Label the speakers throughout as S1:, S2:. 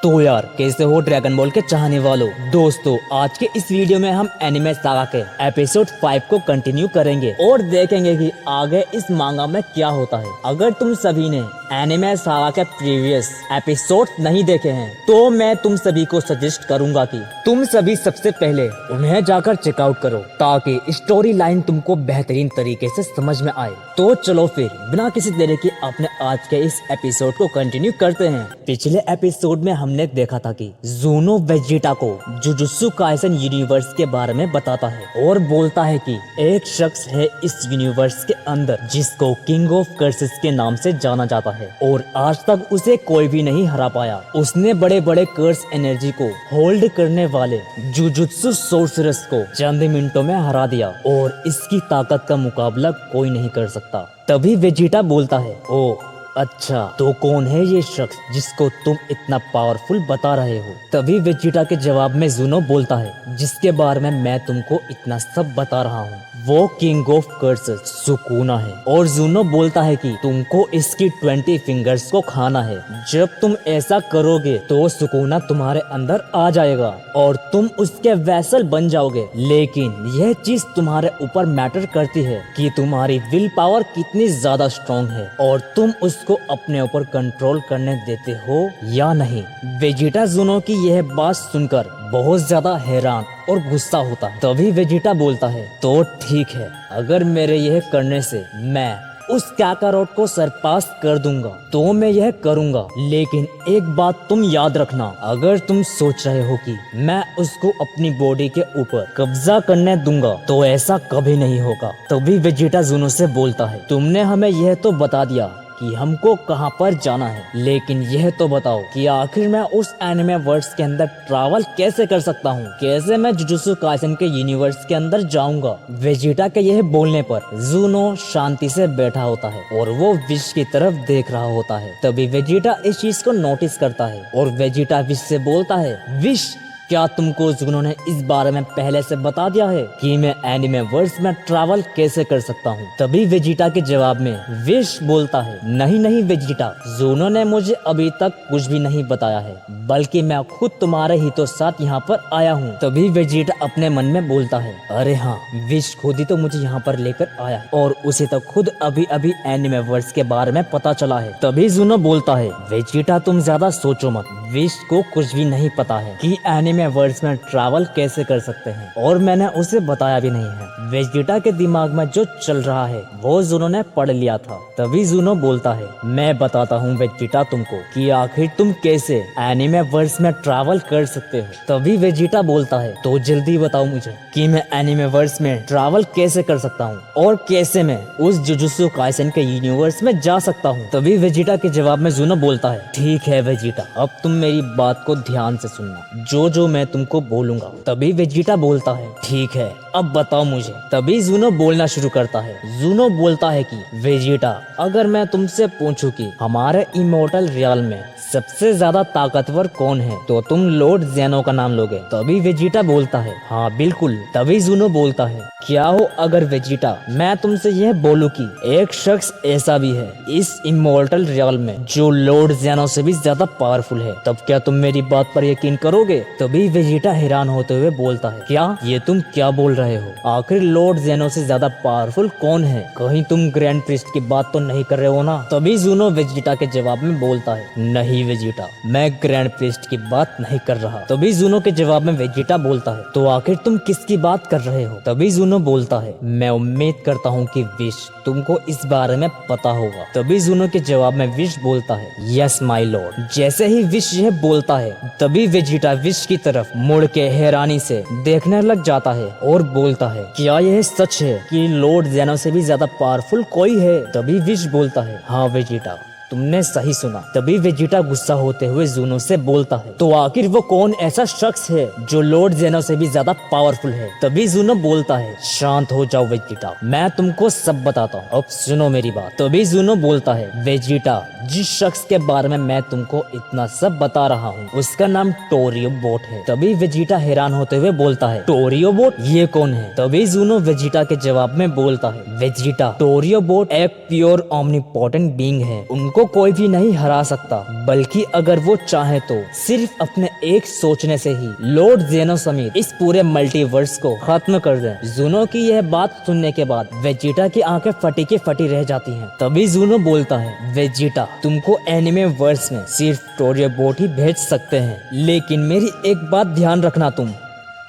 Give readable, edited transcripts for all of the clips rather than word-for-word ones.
S1: तो यार कैसे हो ड्रैगन बॉल के चाहने वालों। दोस्तों आज के इस वीडियो में हम एनिमे सागा के एपिसोड 5 को कंटिन्यू करेंगे और देखेंगे कि आगे इस मांगा में क्या होता है। अगर तुम सभी ने एनिमे सागा के प्रीवियस एपिसोड नहीं देखे हैं तो मैं तुम सभी को सजेस्ट करूंगा कि तुम सभी सबसे पहले उन्हें जाकर चेकआउट करो ताकि स्टोरी लाइन तुमको बेहतरीन तरीके से समझ में आए। तो चलो फिर बिना किसी देरी के अपने आज के इस एपिसोड को कंटिन्यू करते हैं। पिछले एपिसोड में हमने देखा था कि ज़ूनो वेजिटा को जुजुत्सु काइसेन यूनिवर्स के बारे में बताता है और बोलता है कि एक शख्स है इस यूनिवर्स के अंदर जिसको किंग ऑफ कर्सेस के नाम से जाना जाता है और आज तक उसे कोई भी नहीं हरा पाया। उसने बड़े बड़े कर्स एनर्जी को होल्ड करने वाले जुजुत्सु सोर्सरर्स को चंद मिनटों में हरा दिया और इसकी ताकत का मुकाबला कोई नहीं कर सकता। तभी वेजिटा बोलता है, ओह अच्छा तो कौन है ये शख्स जिसको तुम इतना पावरफुल बता रहे हो। तभी वेजिटा के जवाब में ज़ूनो बोलता है जिसके बारे में मैं तुमको इतना सब बता रहा हूँ वो किंग ऑफ कर्सेस सुकुना है। और ज़ूनो बोलता है कि तुमको इसकी 20 फिंगर्स को खाना है। जब तुम ऐसा करोगे तो सुकुना तुम्हारे अंदर आ जाएगा और तुम उसके वैसल बन जाओगे। लेकिन यह चीज तुम्हारे ऊपर मैटर करती है कि तुम्हारी विल पावर कितनी ज्यादा स्ट्रॉन्ग है और तुम उसको अपने ऊपर कंट्रोल करने देते हो या नहीं। वेजिटा ज़ूनो की यह बात सुनकर बहुत ज्यादा हैरान और गुस्सा होता है। तभी वेजिटा बोलता है, तो ठीक है, अगर मेरे यह करने से मैं उस काकारोट को सरपास कर दूंगा तो मैं यह करूंगा। लेकिन एक बात तुम याद रखना, अगर तुम सोच रहे हो कि मैं उसको अपनी बॉडी के ऊपर कब्जा करने दूंगा तो ऐसा कभी नहीं होगा। तभी वेजिटा ज़ूनो से बोलता है, तुमने हमें यह तो बता दिया कि हमको कहां पर जाना है, लेकिन यह तो बताओ कि आखिर मैं उस एनिमे वर्ल्ड के अंदर ट्रैवल कैसे कर सकता हूँ, कैसे मैं जुजुत्सु काइसेन के यूनिवर्स के अंदर जाऊंगा। वेजिटा के यह बोलने पर ज़ूनो शांति से बैठा होता है और वो विश की तरफ देख रहा होता है। तभी वेजिटा इस चीज को नोटिस करता है और वेजिटा विश से बोलता है, विश क्या तुमको ज़ूनो ने इस बारे में पहले से बता दिया है कि मैं एनिमे वर्ल्ड में ट्रैवल कैसे कर सकता हूँ। तभी वेजिटा के जवाब में विश बोलता है, नहीं नहीं वेजिटा, ज़ूनो ने मुझे अभी तक कुछ भी नहीं बताया है, बल्कि मैं खुद तुम्हारे हितों साथ यहाँ पर आया हूँ। तभी वेजिटा अपने मन में बोलता है, अरे हाँ, विश खुद ही तो मुझे यहाँ पर लेकर आया है और उसे तो खुद अभी अभी एनिमे वर्ल्ड के बारे में पता चला है। तभी ज़ूनो बोलता है, वेजिटा तुम ज्यादा सोचो मत, विश को कुछ भी नहीं पता है कि एनिमे वर्ल्ड में ट्रैवल कैसे कर सकते हैं और मैंने उसे बताया भी नहीं है। वेजिटा के दिमाग में जो चल रहा है वो ज़ूनो ने पढ़ लिया था। तभी ज़ूनो बोलता है, मैं बताता हूँ वेजिटा तुमको कि आखिर तुम कैसे एनिमे वर्ल्ड में ट्रैवल कर सकते हो। तभी वेजिटा बोलता है, तो जल्दी बताओ मुझे कि मैं एनिमे वर्ल्ड में ट्रैवल कैसे कर सकता हूँ और कैसे मैं उस जुजुत्सु काइसेन के यूनिवर्स में जा सकता हूँ। तभी वेजिटा के जवाब में ज़ूनो बोलता है, ठीक है वेजिटा, अब तुम मेरी बात को ध्यान से सुनना, जो मैं तुमको बोलूंगा। तभी वेजिटा बोलता है, ठीक है, अब बताओ मुझे। तभी ज़ूनो बोलना शुरू करता है। ज़ूनो बोलता है कि वेजिटा, अगर मैं तुमसे पूछूं कि हमारे इमोर्टल रियल में सबसे ज्यादा ताकतवर कौन है तो तुम लॉर्ड ज़ेनो का नाम लोगे। तभी वेजिटा बोलता है, हाँ बिल्कुल। तभी ज़ूनो बोलता है, क्या हो अगर वेजिटा मैं तुमसे यह बोलूं कि एक शख्स ऐसा भी है इस इमोर्टल रियल में जो लॉर्ड ज़ेनो से भी ज्यादा पावरफुल है, तब क्या तुम मेरी बात पर यकीन करोगे। तभी वेजिटा हैरान होते हुए बोलता है, क्या ये तुम क्या बोल रहे हो, आखिर लॉर्ड ज़ेनो से ज्यादा पावरफुल कौन है, कहीं तुम ग्रैंड प्रिस्ट की बात तो नहीं कर रहे हो ना। तभी ज़ूनो वेजिटा के जवाब में बोलता है, नहीं वेजिटा, मैं ग्रैंड प्रिस्ट की बात नहीं कर रहा। तभी ज़ूनो के जवाब में वेजिटा बोलता है, तो आखिर तुम किसकी बात कर रहे हो। तभी ज़ूनो बोलता है, मैं उम्मीद करता हूँ कि विश तुमको इस बारे में पता होगा। तभी ज़ूनो के जवाब में विश बोलता है, यस माय लॉर्ड। जैसे ही विश यह बोलता है तभी वेजिटा विश की तरफ मुड़ के हैरानी से देखने लग जाता है और बोलता है, क्या यह सच है कि लॉर्ड ज़ेनो से भी ज्यादा पावरफुल कोई है। तभी विश बोलता है, हाँ वेजिटा, तुमने सही सुना। तभी वेजिटा गुस्सा होते हुए ज़ूनो से बोलता है, तो आखिर वो कौन ऐसा शख्स है जो लॉर्ड ज़ेनो से भी ज्यादा पावरफुल है। तभी ज़ूनो बोलता है, शांत हो जाओ वेजिटा, मैं तुमको सब बताता हूँ, अब सुनो मेरी बात। तभी ज़ूनो बोलता है, वेजिटा, जिस शख्स के बारे में मैं तुमको इतना सब बता रहा हूँ उसका नाम टोरियो बोट है। तभी वेजिटा हैरान होते हुए बोलता है, टोरियो बोट, ये कौन है। तभी ज़ूनो वेजिटा के जवाब में बोलता है, वेजिटा, टोरियो बोट एक प्योर ओमनीपोटेंट बीइंग है, को कोई भी नहीं हरा सकता, बल्कि अगर वो चाहे तो सिर्फ अपने एक सोचने से ही लॉर्ड जेनो समेत इस पूरे मल्टीवर्स को खत्म कर दे। जूनो की यह बात सुनने के बाद वेजिटा की आंखें फटी की फटी रह जाती हैं। तभी जूनो बोलता है, वेजिटा तुमको एनिमे वर्स में सिर्फ स्टोरीबोर्ड ही भेज सकते हैं, लेकिन मेरी एक बात ध्यान रखना,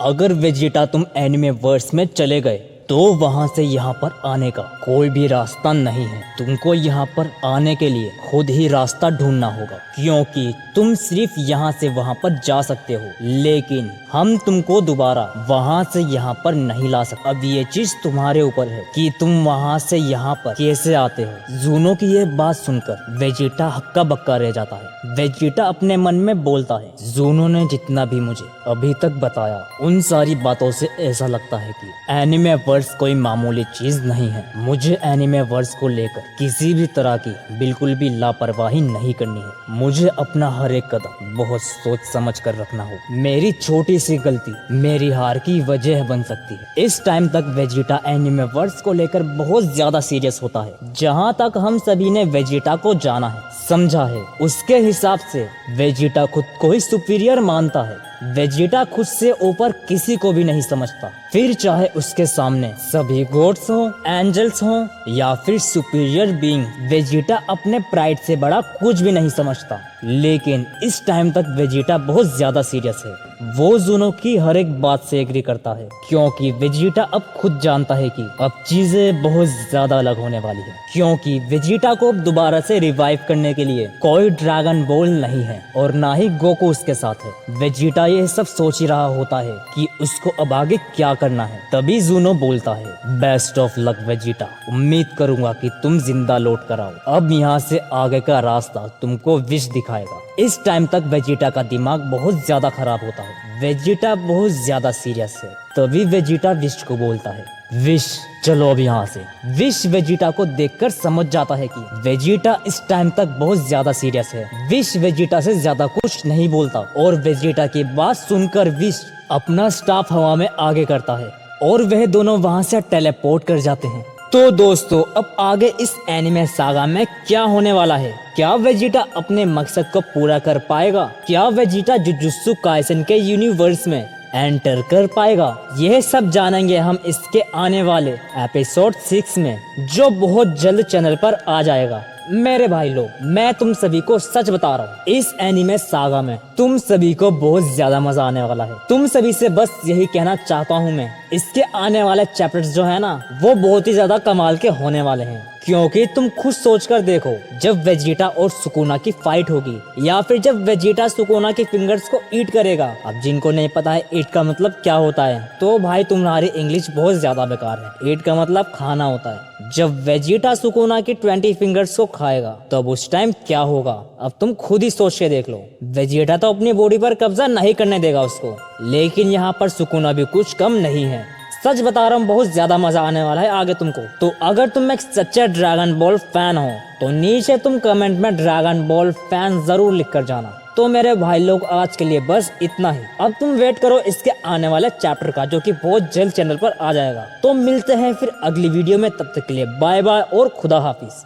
S1: अगर वेजिटा तुम एनिमे वर्स में चले गए तो वहाँ से यहाँ पर आने का कोई भी रास्ता नहीं है। तुमको यहाँ पर आने के लिए खुद ही रास्ता ढूंढना होगा, क्योंकि तुम सिर्फ यहाँ से वहाँ पर जा सकते हो, लेकिन हम तुमको दोबारा वहाँ से यहाँ पर नहीं ला सकते। अब ये चीज तुम्हारे ऊपर है कि तुम वहाँ से यहाँ पर कैसे आते हो। जूनो की ये बात सुनकर वेजिटा हक्का बक्का रह जाता है। वेजिटा अपने मन में बोलता है, जूनो ने जितना भी मुझे अभी तक बताया उन सारी बातों से ऐसा लगता है कि एनिमे वर्स कोई मामूली चीज नहीं है। मुझे एनिमे वर्स को लेकर किसी भी तरह की बिल्कुल भी लापरवाही नहीं करनी है। मुझे अपना हर एक कदम बहुत सोच समझ कर रखना होगा। मेरी छोटी सी गलती मेरी हार की वजह बन सकती है। इस टाइम तक वेजिटा एनिमे वर्स को लेकर बहुत ज्यादा सीरियस होता है। जहाँ तक हम सभी ने वेजिटा को जाना है, समझा है, उसके हिसाब से वेजिटा खुद को ही सुपीरियर मानता है। वेजिटा खुद से ऊपर किसी को भी नहीं समझता, फिर चाहे उसके सामने सभी गॉड्स हो, एंजल्स हो या फिर सुपीरियर बीइंग। वेजिटा अपने प्राइड से बड़ा कुछ भी नहीं समझता। लेकिन इस टाइम तक वेजिटा बहुत ज्यादा सीरियस है। वो जूनो की हर एक बात से एग्री करता है, क्योंकि वेजिटा अब खुद जानता है कि अब चीजें बहुत ज्यादा अलग होने वाली है, क्योंकि वेजिटा को अब दोबारा से रिवाइव करने के लिए कोई ड्रैगन बॉल नहीं है और ना ही गोकू उसके साथ है। वेजिटा ये सब सोच ही रहा होता है कि उसको अब आगे क्या करना है। तभी जूनो बोलता है, बेस्ट ऑफ लक वेजिटा, उम्मीद करूंगा कि तुम जिंदा लौट कर आओ। अब यहाँ से आगे का रास्ता तुमको विश दिखाएगा। इस टाइम तक वेजिटा का दिमाग बहुत ज्यादा खराब होता है। वेजिटा बहुत ज्यादा सीरियस है। तभी वेजिटा विश को बोलता है, विश चलो अब यहाँ से। विश वेजिटा को देखकर समझ जाता है कि वेजिटा इस टाइम तक बहुत ज्यादा सीरियस है। विश वेजिटा से ज्यादा कुछ नहीं बोलता और वेजिटा की बात सुनकर विश अपना स्टाफ हवा में आगे करता है और वह दोनों वहाँ से टेलीपोर्ट कर जाते हैं। तो दोस्तों, अब आगे इस एनिमे सागा में क्या होने वाला है? क्या वेजिटा अपने मकसद को पूरा कर पाएगा? क्या वेजिटा जुजुत्सु काइसेन के यूनिवर्स में एंटर कर पाएगा? यह सब जानेंगे हम इसके आने वाले एपिसोड 6 में, जो बहुत जल्द चैनल पर आ जाएगा। मेरे भाई लोग, मैं तुम सभी को सच बता रहा हूँ, इस एनिमे सागा में तुम सभी को बहुत ज्यादा मजा आने वाला है। तुम सभी से बस यही कहना चाहता हूँ मैं, इसके आने वाले चैप्टर्स जो है ना, वो बहुत ही ज्यादा कमाल के होने वाले हैं। क्योंकि तुम खुद सोचकर देखो, जब वेजिटा और सुकुना की फाइट होगी या फिर जब वेजिटा सुकुना के फिंगर्स को ईट करेगा। अब जिनको नहीं पता है ईट का मतलब क्या होता है, तो भाई तुम्हारी इंग्लिश बहुत ज्यादा बेकार है। ईट का मतलब खाना होता है। जब वेजिटा सुकुना की 20 फिंगर्स को खाएगा तब उस टाइम क्या होगा, अब तुम खुद ही सोच के देख लो। वेजिटा तो अपनी बॉडी पर कब्जा नहीं करने देगा उसको, लेकिन यहाँ पर सुकुना भी कुछ कम नहीं है। सच बता रहा हूँ, बहुत ज्यादा मजा आने वाला है आगे तुमको। तो अगर तुम एक सच्चा ड्रैगन बॉल फैन हो तो नीचे तुम कमेंट में ड्रैगन बॉल फैन जरूर लिख कर जाना। तो मेरे भाई लोग, आज के लिए बस इतना ही। अब तुम वेट करो इसके आने वाले चैप्टर का, जो कि बहुत जल्द चैनल पर आ जाएगा। तो मिलते हैं फिर अगली वीडियो में, तब तक के लिए बाय बाय और खुदा हाफिज।